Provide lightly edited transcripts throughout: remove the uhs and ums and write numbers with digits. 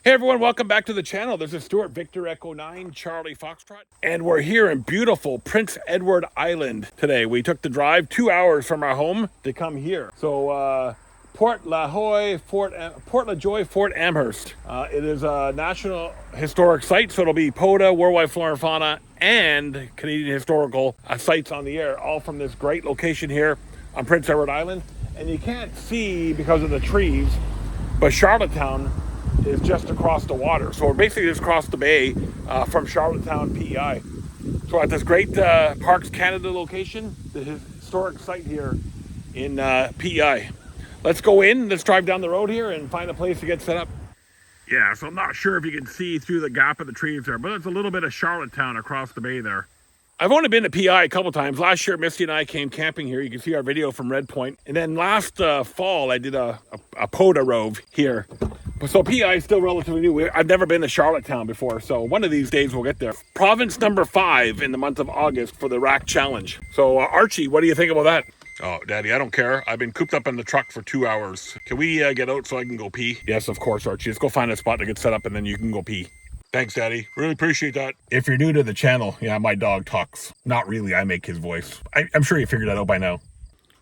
Hey everyone, welcome back to the channel. This is Stuart, Victor Echo 9, Charlie Foxtrot, and we're here in beautiful Prince Edward Island today. We took the drive 2 hours from our home to come here. So Port La Joye, Fort Amherst. It is a National Historic Site, so it'll be POTA, Worldwide Flora and Fauna, and Canadian Historical Sites on the air, all from this great location here on Prince Edward Island. And you can't see because of the trees, but Charlottetown is just across the water. So we're basically just across the bay from Charlottetown, PEI. So at this great Parks Canada location, the historic site here in PEI. Let's go in, let's drive down the road here and find a place to get set up. Yeah, so I'm not sure if you can see through the gap of the trees there, but it's a little bit of Charlottetown across the bay there. I've only been to PEI a couple times. Last year, Misty and I came camping here. You can see our video from Red Point. And then last fall, I did a POTA rove here. So PEI is still relatively new. I've never been to Charlottetown before, so one of these days we'll get there. Province number 5 in the month of August for the Rack Challenge. So Archie, what do you think about that? Oh, Daddy, I don't care. I've been cooped up in the truck for 2 hours. Can we get out so I can go pee? Yes, of course, Archie. Let's go find a spot to get set up and then you can go pee. Thanks, Daddy. Really appreciate that. If you're new to the channel, yeah, my dog talks. Not really, I make his voice. I'm sure you figured that out by now.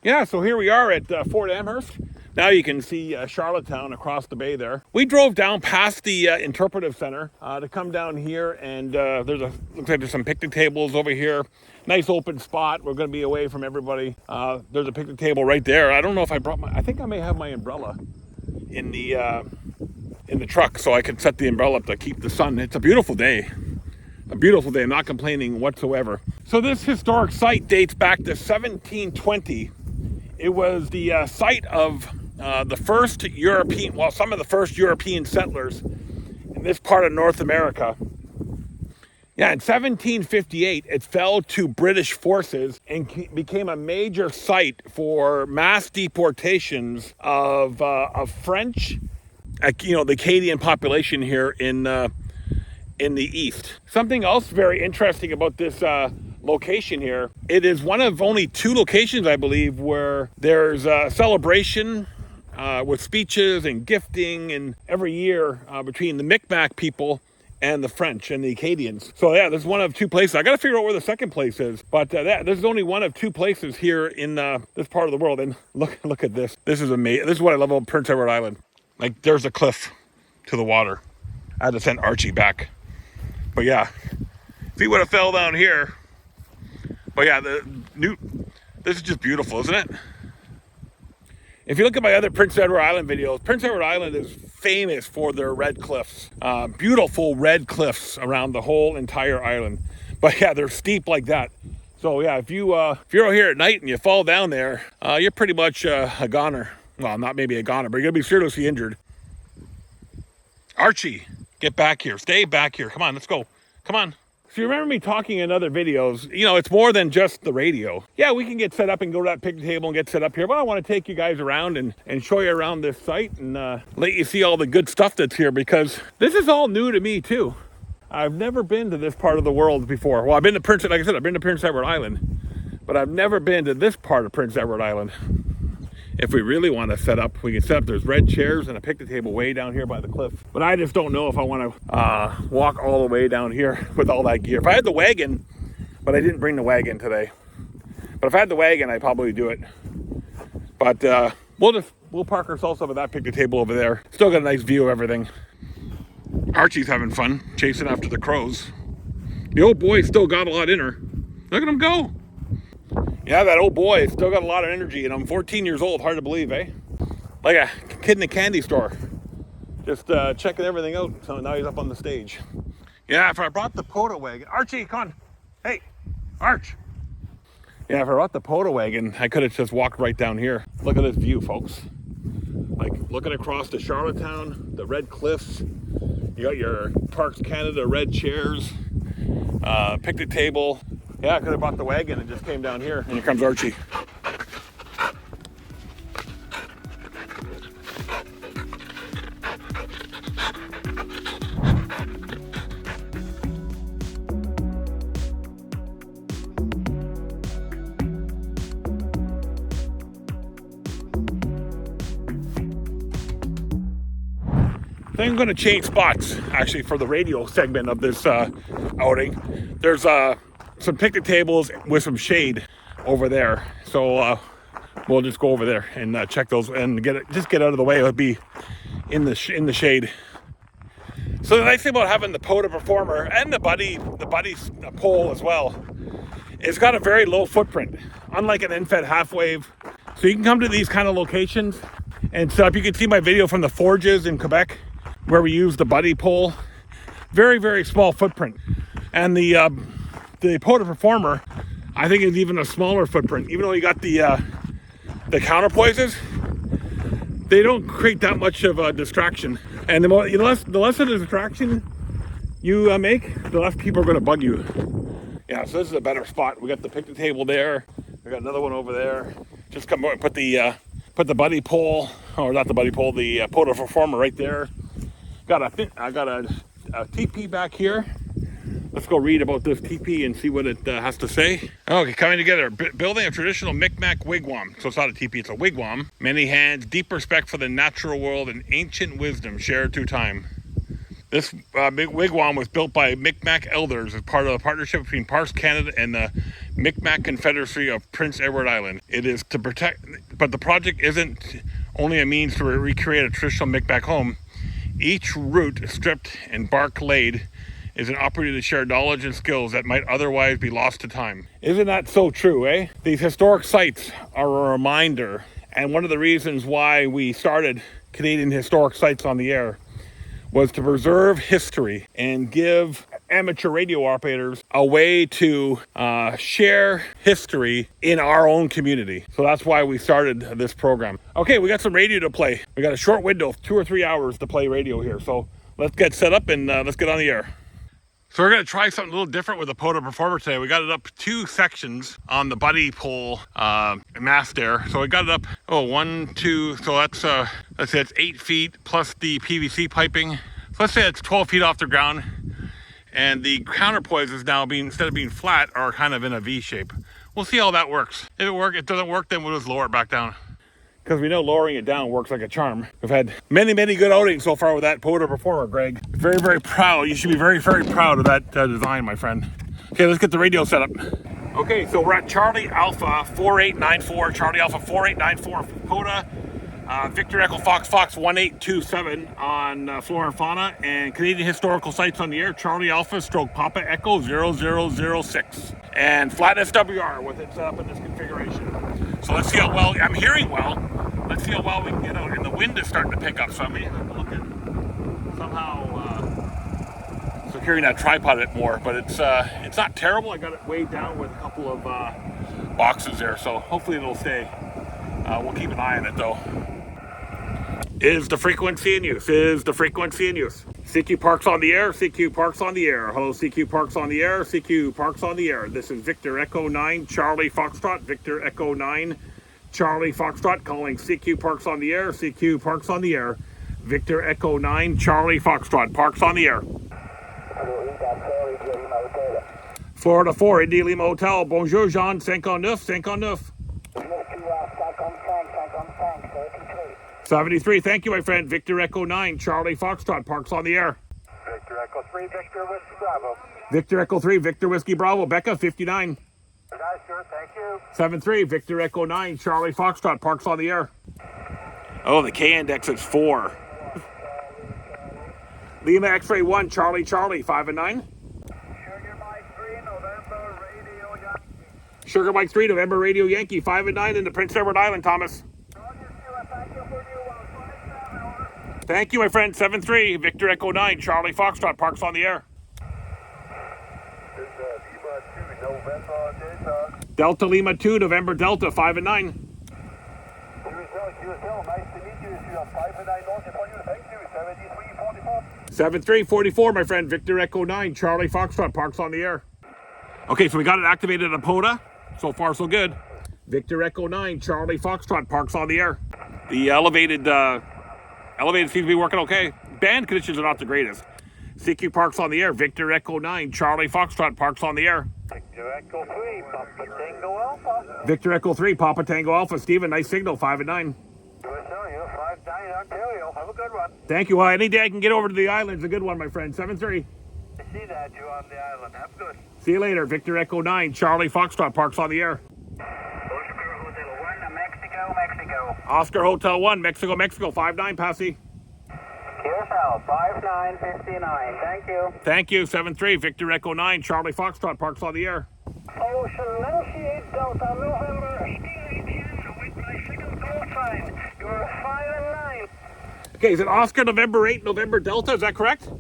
Yeah, so here we are at Fort Amherst. Now you can see Charlottetown across the bay there. We drove down past the interpretive center to come down here, and looks like there's some picnic tables over here. Nice open spot. We're going to be away from everybody. There's a picnic table right there. I don't know if I brought I think I may have my umbrella in the truck, so I can set the umbrella up to keep the sun. It's a beautiful day. A beautiful day. I'm not complaining whatsoever. So this historic site dates back to 1720. It was the site of the first European, well, some of the first European settlers in this part of North America. Yeah, in 1758, it fell to British forces and became a major site for mass deportations of French, the Acadian population here in the east. Something else very interesting about this location here, it is one of only 2 locations, I believe, where there's a celebration with speeches and gifting and every year between the Micmac people and the French and the Acadians. So yeah, this is one of 2 places. I got to figure out where the second place is, but this is only one of 2 places here in this part of the world. And look at this. This is amazing. This is what I love about Prince Edward Island. Like, there's a cliff to the water. I had to send Archie back. But yeah, if he would have fell down here. But yeah, this is just beautiful, isn't it? If you look at my other Prince Edward Island videos, Prince Edward Island is famous for their red cliffs. Beautiful red cliffs around the whole entire island. But yeah, they're steep like that. So yeah, if you're out here at night and you fall down there, you're pretty much a goner. Well, not maybe a goner, but you're gonna be seriously injured. Archie, get back here. Stay back here. Come on, let's go. Come on. So you remember me talking in other videos, it's more than just the radio. Yeah, we can get set up and go to that picnic table and get set up here, but I want to take you guys around and show you around this site and let you see all the good stuff that's here, because this is all new to me too. I've never been to this part of the world before. Well, I've been to Prince Edward Island, but I've never been to this part of Prince Edward Island. If we really want to set up, we can set up. There's red chairs and a picnic table way down here by the cliff. But I just don't know if I want to walk all the way down here with all that gear. If I had the wagon, but I didn't bring the wagon today. But if I had the wagon, I'd probably do it. But we'll park ourselves up at that picnic table over there. Still got a nice view of everything. Archie's having fun chasing after the crows. The old boy still got a lot in her. Look at him go. Yeah, that old boy still got a lot of energy, and I'm 14 years old. Hard to believe, eh? Like a kid in a candy store. Just checking everything out. So now he's up on the stage. Yeah, if I brought the POTA wagon. Archie, come on. Hey, Arch. Yeah, if I brought the POTA wagon, I could have just walked right down here. Look at this view, folks. Like, looking across to Charlottetown, the red cliffs. You got your Parks Canada red chairs, picnic table. Yeah, I could have bought the wagon and just came down here. And here comes Archie. I think I'm going to change spots, actually, for the radio segment of this outing. There's some picnic tables with some shade over there. So we'll just go over there and check those and get out of the way. It'll be in the shade. So the nice thing about having the POTA PERformer and the buddy pole as well, it's got a very low footprint, unlike an end-fed half wave. So you can come to these kind of locations and set up. You can see my video from the forges in Quebec where we use the buddy pole. Very, very small footprint. And the POTA PERformer, I think, is even a smaller footprint. Even though you got the counterpoises, they don't create that much of a distraction. And the less of a distraction you make, the less people are going to bug you. Yeah, so this is a better spot. We got the picnic table there. We got another one over there. Just come over and put the buddy pole, or not the buddy pole, the POTA PERformer right there. I got a teepee back here. Let's go read about this teepee and see what it has to say. Okay, coming together. Building a traditional Mi'kmaq wigwam. So it's not a teepee, it's a wigwam. Many hands, deep respect for the natural world, and ancient wisdom shared through time. This wigwam was built by Mi'kmaq elders as part of a partnership between Parks Canada and the Mi'kmaq Confederacy of Prince Edward Island. It is to protect, but the project isn't only a means to recreate a traditional Mi'kmaq home. Each root stripped and bark laid is an opportunity to share knowledge and skills that might otherwise be lost to time. Isn't that so true, eh? These historic sites are a reminder, and one of the reasons why we started Canadian Historic Sites on the Air was to preserve history and give amateur radio operators a way to share history in our own community. So that's why we started this program. Okay, we got some radio to play. We got a short window, 2 or 3 hours to play radio here. So let's get set up and let's get on the air. So we're going to try something a little different with the POTA PERformer today. We got it up 2 sections on the buddy pole mast there. So we got it up, 1, 2, so let's say it's 8 feet plus the PVC piping. So let's say it's 12 feet off the ground. And the counterpoise is now instead of being flat, are kind of in a V shape. We'll see how that works. If it doesn't work, then we'll just lower it back down. Because we know lowering it down works like a charm. We've had many, many good outings so far with that POTA PERformer, Greg. Very, very proud. You should be very, very proud of that design, my friend. Okay, let's get the radio set up. Okay, so we're at Charlie Alpha 4894, Charlie Alpha 4894 for POTA. Victor Echo Fox 1827 on Flora and Fauna, and Canadian Historical Sites on the Air, Charlie Alpha / Papa Echo 0006. And flat SWR with it set up in this configuration. So let's see how well, I'm hearing well. Let's see how well we can get out. And the wind is starting to pick up, so I may have to look at somehow securing that tripod a bit more. But it's not terrible. I got it weighed down with a couple of boxes there, so hopefully it'll stay. We'll keep an eye on it though. Is the frequency in use? Is the frequency in use? CQ Parks on the air, CQ Parks on the air. Hello, CQ Parks on the air, CQ Parks on the air. This is Victor Echo 9, Charlie Foxtrot, Victor Echo 9, Charlie Foxtrot calling CQ Parks on the air, CQ Parks on the air. Victor Echo 9, Charlie Foxtrot, Parks on the air. Florida 4, Indy Lima Hotel. Bonjour, Jean, 59. 73, thank you, my friend. Victor Echo 9, Charlie Foxtrot, Parks on the air. Victor Echo 3, Victor Whiskey Bravo. Victor Echo 3, Victor Whiskey Bravo. Becca, 59. Good night, sir, thank you. 73, Victor Echo 9, Charlie Foxtrot, Parks on the air. Oh, the K index is 4. Lima X-ray 1, Charlie, 5 and 9. Sugar Mike 3, November Radio Yankee. Sugar Mike 3, November Radio Yankee, 5 and 9 in the Prince Edward Island, Thomas. Thank you, my friend. 7-3, Victor Echo 9, Charlie Foxtrot, Parks on the air. Lima 2, November Delta. Delta Lima 2, November Delta, 5 and 9. QSO, nice to meet you. You have 5 and 9 notes upon you. Thank you. 73, 44, my friend. Victor Echo 9, Charlie Foxtrot, Parks on the air. Okay, so we got it activated at POTA. So far, so good. Victor Echo 9, Charlie Foxtrot, Parks on the air. The elevated seems to be working okay. Band conditions are not the greatest. CQ Parks on the air. Victor Echo 9, Charlie Foxtrot, Parks on the air. Victor Echo 3, Papa Tango Alpha. Victor Echo 3, Papa Tango Alpha. Steven, nice signal, 5 and 9. QSO, you're 5-9, right, Ontario. Have a good one. Thank you. Well, any day I can get over to the island's a good one, my friend. 7-3. I see that you on the island. Have good. See you later. Victor Echo 9, Charlie Foxtrot, parks on the air. Oscar Hotel 1, Mexico, Mexico. Oscar Hotel 1, Mexico, Mexico, 5-9, Passy. QSL 5959. Thank you. Thank you. 7-3, Victor Echo 9, Charlie Foxtrot, parks on the air. Ocean 98 Delta November. Still with my second call sign. You're 5 and 9. Okay, is it Oscar November 8, November Delta? Is that correct? Delta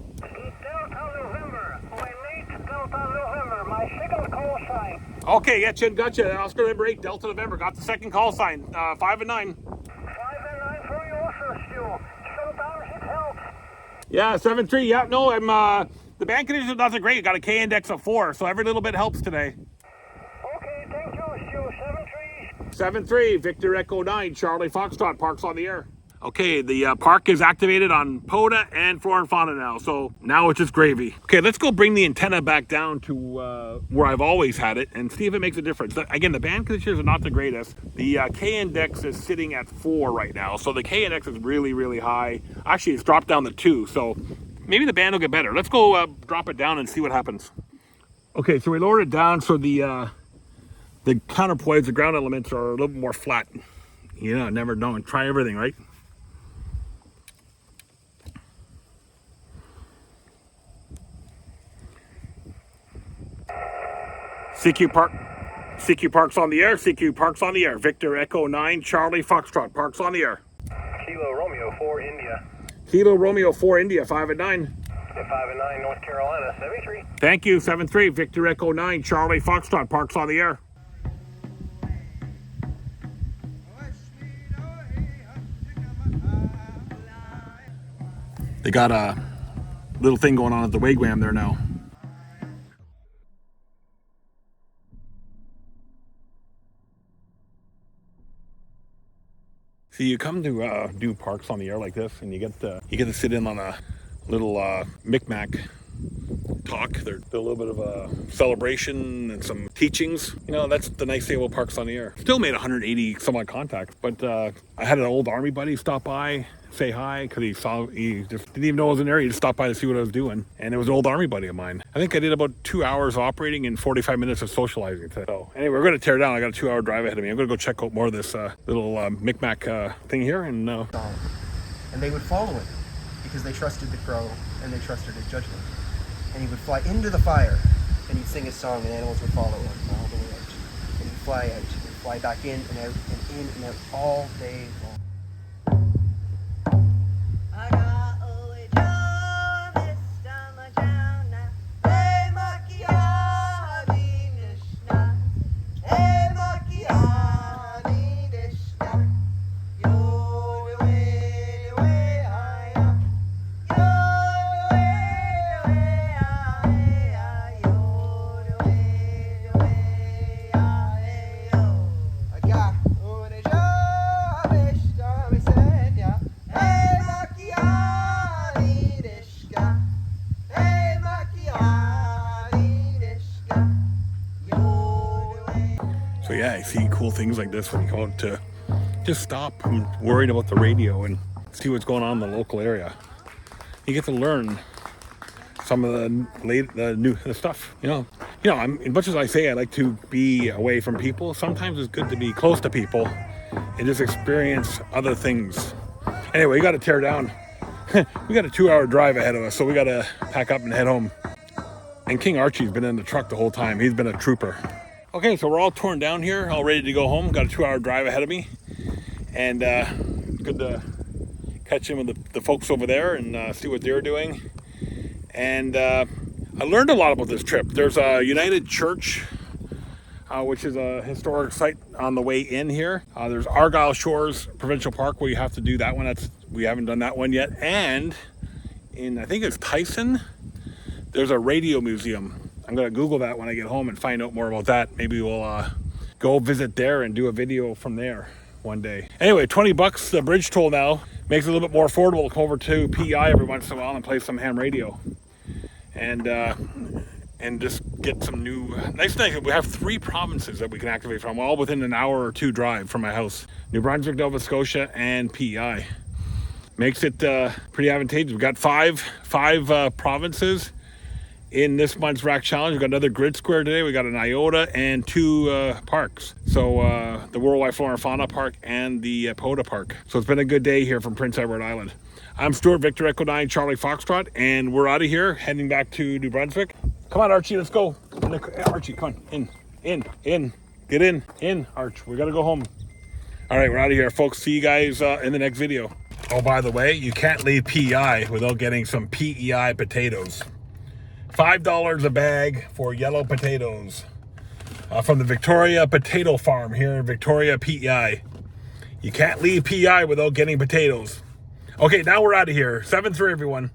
November. My late Delta November. My second call sign. Okay, gotcha. Oscar November 8, Delta November. Got the second call sign. 5 and 9. 5 and 9 for you also, Stu. Sometimes it helps. Yeah, 7-3. Yeah, no, I'm the band conditions not so great. Got a K index of 4, so every little bit helps today. Okay, thank you, Stu. 7-3. 7-3, Victor Echo 9, Charlie Foxtrot, parks on the air. Okay, the park is activated on POTA and Flora and Fauna now, so now it's just gravy. Okay, let's go bring the antenna back down to where I've always had it and see if it makes a difference. Again, the band conditions are not the greatest. The K index is sitting at 4 right now, so the K index is really, really high. Actually, it's dropped down to 2, so maybe the band will get better. Let's go drop it down and see what happens. Okay, so we lowered it down so the counterpoise, the ground elements are a little bit more flat. You know, never know and try everything, right? CQ Parks on the air. CQ Parks on the air. Victor Echo 9, Charlie Foxtrot, parks on the air. Kilo Romeo 4 India. Kilo Romeo 4 India, 5 and 9. 5 and 9 North Carolina. 73. Thank you. 7-3, Victor Echo 9, Charlie Foxtrot, parks on the air. They got a little thing going on at the wigwam there now. See, you come to do parks on the air like this, and you get to sit in on a little Skmaqn talk. There's a little bit of a celebration and some teachings. You know, that's the nice thing about parks on the air. Still made 180 some odd contacts, but I had an old army buddy stop by, say hi, because he just didn't even know I was in there. He just stopped by to see what I was doing, and it was an old army buddy of mine. I think I did about 2 hours operating and 45 minutes of socializing today. So anyway, we're going to tear down. I got a 2-hour drive ahead of me. I'm going to go check out more of this little Skmaqn thing here, and they would follow it because they trusted the crow and they trusted his judgment. And he would fly into the fire and he'd sing his song, and animals would follow him all the way out. And he'd fly out and fly back in and out and in and out all day long. So yeah, I see cool things like this when you go out to just stop from worrying about the radio and see what's going on in the local area. You get to learn some of the stuff. You know, as much as I say I like to be away from people, sometimes it's good to be close to people and just experience other things. Anyway, we got to tear down. We got a 2-hour drive ahead of us, so we got to pack up and head home. And King Archie's been in the truck the whole time. He's been a trooper. Okay, so we're all torn down here, all ready to go home. Got a 2-hour drive ahead of me. And good to catch in with the folks over there and see what they're doing. And I learned a lot about this trip. There's a United Church, which is a historic site on the way in here. There's Argyle Shores Provincial Park, where you have to do that one. We haven't done that one yet. And in, I think it's Tyson, there's a radio museum. I'm going to Google that when I get home and find out more about that. Maybe we'll go visit there and do a video from there one day. Anyway, $20 the bridge toll now. Makes it a little bit more affordable to come over to PEI every once in a while and play some ham radio. And just get some new nice things. We have 3 provinces that we can activate from, all within an hour or 2 drive from my house: New Brunswick, Nova Scotia, and PEI. makes it pretty advantageous. We've got five provinces in this month's Rack Challenge. We've got another grid square today. We got an IOTA and 2 parks. So the Worldwide Flora and Fauna Park and the POTA Park. So it's been a good day here from Prince Edward Island. I'm Stuart, Victor Echo 9, Charlie Foxtrot, and we're out of here, heading back to New Brunswick. Come on, Archie, let's go. Archie, come on, in. Get in, Arch. We gotta go home. All right, we're out of here, folks. See you guys in the next video. Oh, by the way, you can't leave PEI without getting some PEI potatoes. $5 a bag for yellow potatoes from the Victoria Potato Farm here in Victoria, PEI. You can't leave PEI without getting potatoes. Okay, now we're out of here. 7-3, everyone.